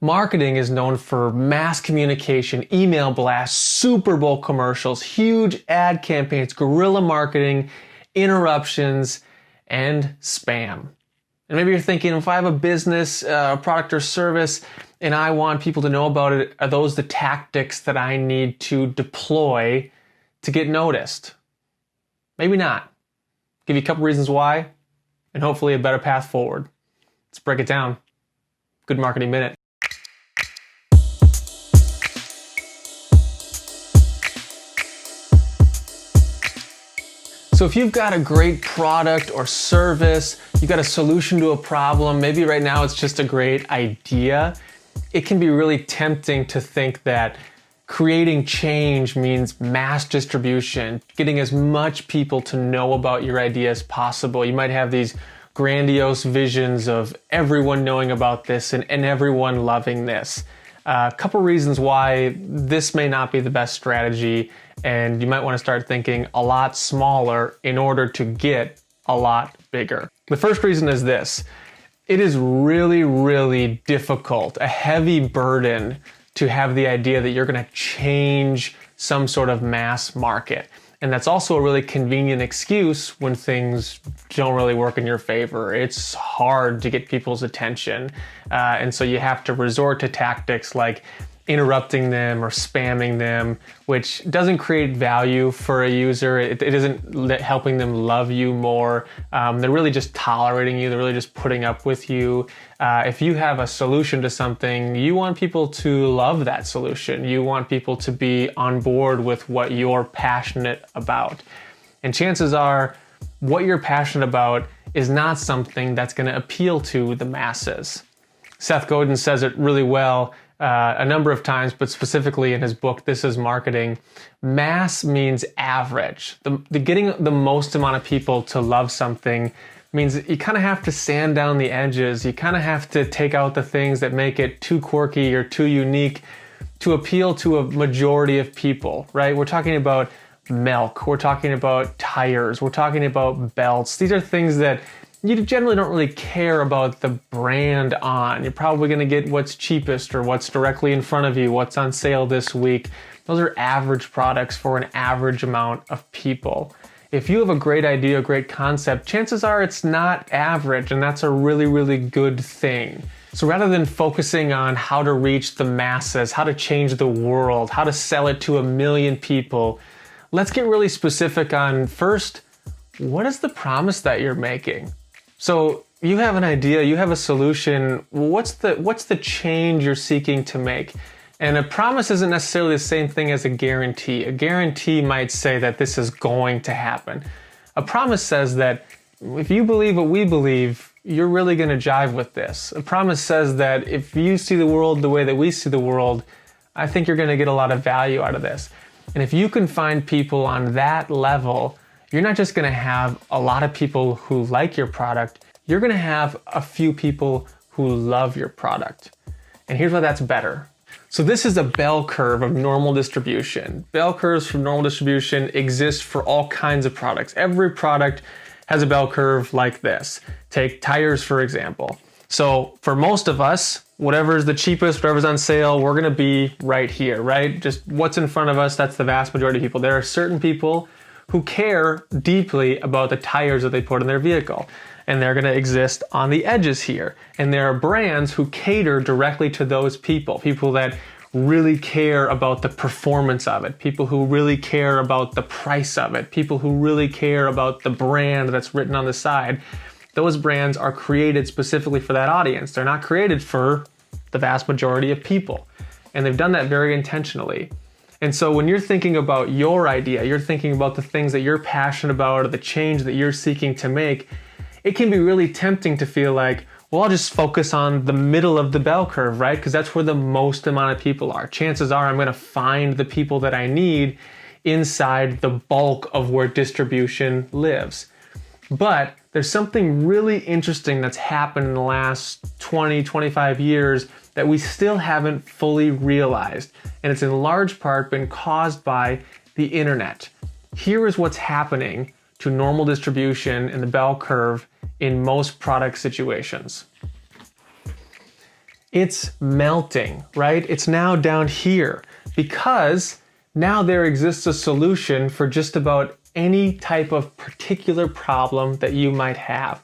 Marketing is known for mass communication, email blasts, Super Bowl commercials, huge ad campaigns, guerrilla marketing, interruptions, and spam. And maybe you're thinking, if I have a business, product or service, and I want people to know about it, are those the tactics that I need to deploy to get noticed? Maybe not. Give you a couple reasons why, and hopefully a better path forward. Let's break it down. Good Marketing Minute. So if you've got a great product or service, you've got a solution to a problem, maybe right now it's just a great idea, it can be really tempting to think that creating change means mass distribution, getting as much people to know about your idea as possible. You might have these grandiose visions of everyone knowing about this and everyone loving this. A couple reasons why this may not be the best strategy, and you might want to start thinking a lot smaller in order to get a lot bigger. The first reason is this. It is really, really difficult, a heavy burden to have the idea that you're going to change some sort of mass market. And that's also a really convenient excuse when things don't really work in your favor. It's hard to get people's attention. And so you have to resort to tactics like interrupting them or spamming them, which doesn't create value for a user. It isn't helping them love you more. They're really just tolerating you. They're really just putting up with you. If you have a solution to something, you want people to love that solution. You want people to be on board with what you're passionate about. And chances are what you're passionate about is not something that's going to appeal to the masses. Seth Godin says it really well a number of times, but specifically in his book, This Is Marketing. Mass means average. The getting the most amount of people to love something means you kind of have to sand down the edges. You kind of have to take out the things that make it too quirky or too unique to appeal to a majority of people, right? We're talking about milk. We're talking about tires. We're talking about belts. These are things that you generally don't really care about the brand on. You're probably going to get what's cheapest or what's directly in front of you, what's on sale this week. Those are average products for an average amount of people. If you have a great idea, a great concept, chances are it's not average, and that's a really, really good thing. So rather than focusing on how to reach the masses, how to change the world, how to sell it to 1 million people, let's get really specific on first, what is the promise that you're making? So you have an idea, you have a solution. What's the change you're seeking to make? And a promise isn't necessarily the same thing as a guarantee. A guarantee might say that this is going to happen. A promise says that if you believe what we believe, you're really going to jive with this. A promise says that if you see the world the way that we see the world, I think you're going to get a lot of value out of this. And if you can find people on that level, you're not just going to have a lot of people who like your product, you're going to have a few people who love your product. And here's why that's better. So this is a bell curve of normal distribution. Bell curves for normal distribution exist for all kinds of products. Every product has a bell curve like this. Take tires, for example. So for most of us, whatever's the cheapest, whatever's on sale, we're going to be right here, right? Just what's in front of us, that's the vast majority of people. There are certain people who care deeply about the tires that they put in their vehicle. And they're going to exist on the edges here. And there are brands who cater directly to those people that really care about the performance of it, people who really care about the price of it, people who really care about the brand that's written on the side. Those brands are created specifically for that audience. They're not created for the vast majority of people. And they've done that very intentionally. And so when you're thinking about your idea, you're thinking about the things that you're passionate about or the change that you're seeking to make, it can be really tempting to feel like, well, I'll just focus on the middle of the bell curve, right? Because that's where the most amount of people are. Chances are I'm going to find the people that I need inside the bulk of where distribution lives. But there's something really interesting that's happened in the last 20, 25 years that we still haven't fully realized. And it's in large part been caused by the internet. Here is what's happening to normal distribution in the bell curve in most product situations. It's melting, right? It's now down here because now there exists a solution for just about any type of particular problem that you might have.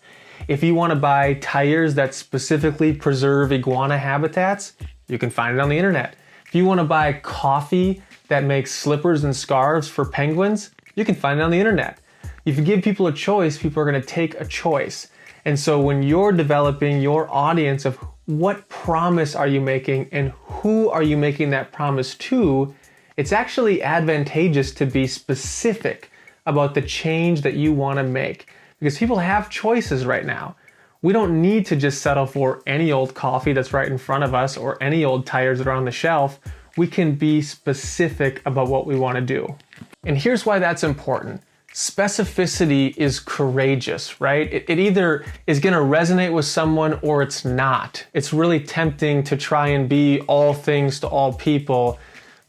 If you want to buy tires that specifically preserve iguana habitats, you can find it on the internet. If you want to buy coffee that makes slippers and scarves for penguins, you can find it on the internet. If you give people a choice, people are going to take a choice. And so when you're developing your audience of what promise are you making and who are you making that promise to, it's actually advantageous to be specific about the change that you want to make, because people have choices right now. We don't need to just settle for any old coffee that's right in front of us or any old tires that are on the shelf. We can be specific about what we want to do. And here's why that's important. Specificity is courageous, right? It either is going to resonate with someone or it's not. It's really tempting to try and be all things to all people,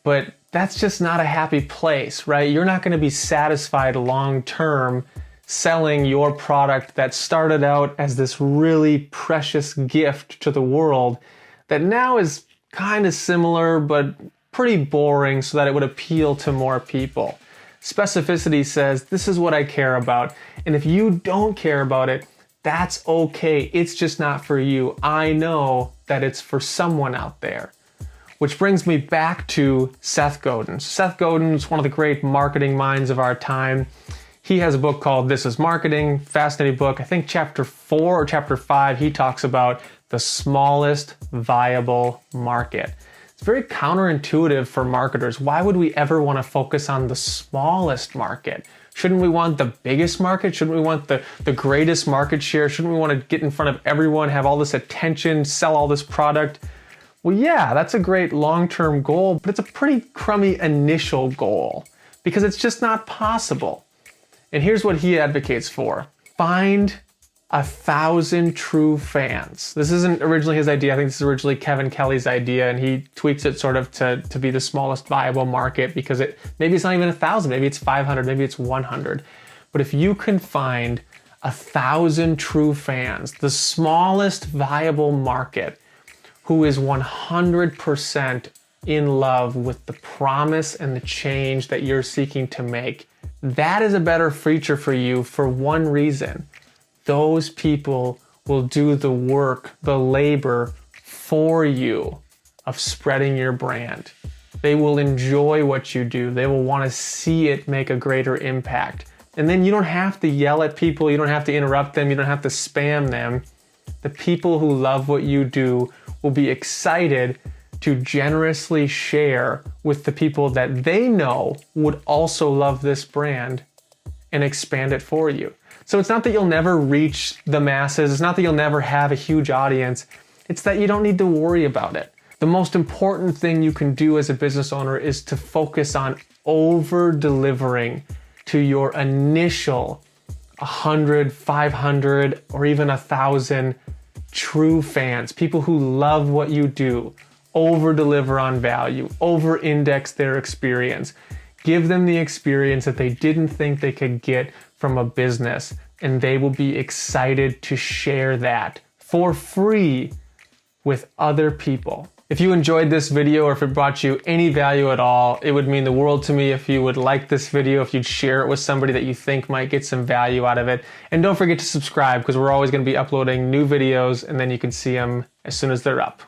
but that's just not a happy place, right? You're not going to be satisfied long term selling your product that started out as this really precious gift to the world that now is kind of similar but pretty boring so that it would appeal to more people. Specificity says, this is what I care about. And if you don't care about it, that's okay. It's just not for you. I know that it's for someone out there. Which brings me back to Seth Godin. Seth Godin is one of the great marketing minds of our time. He has a book called This is Marketing, fascinating book. I think chapter 4 or chapter 5, he talks about the smallest viable market. It's very counterintuitive for marketers. Why would we ever want to focus on the smallest market? Shouldn't we want the biggest market? Shouldn't we want the greatest market share? Shouldn't we want to get in front of everyone, have all this attention, sell all this product? Well, yeah, that's a great long-term goal, but it's a pretty crummy initial goal because it's just not possible. And here's what he advocates for. Find 1,000 true fans. This isn't originally his idea. I think this is originally Kevin Kelly's idea, and he tweaks it sort of to be the smallest viable market because maybe it's not even 1,000, maybe it's 500, maybe it's 100. But if you can find 1,000 true fans, the smallest viable market, who is 100% in love with the promise and the change that you're seeking to make, that is a better feature for you for one reason. Those people will do the work, the labor for you of spreading your brand. They will enjoy what you do. They will want to see it make a greater impact. And then you don't have to yell at people. You don't have to interrupt them. You don't have to spam them. The people who love what you do will be excited to generously share with the people that they know would also love this brand and expand it for you. So it's not that you'll never reach the masses. It's not that you'll never have a huge audience. It's that you don't need to worry about it. The most important thing you can do as a business owner is to focus on over-delivering to your initial 100, 500, or even 1,000 true fans, people who love what you do. Over-deliver on value, over-index their experience. Give them the experience that they didn't think they could get from a business, and they will be excited to share that for free with other people. If you enjoyed this video or if it brought you any value at all, it would mean the world to me if you would like this video, if you'd share it with somebody that you think might get some value out of it. And don't forget to subscribe because we're always going to be uploading new videos and then you can see them as soon as they're up.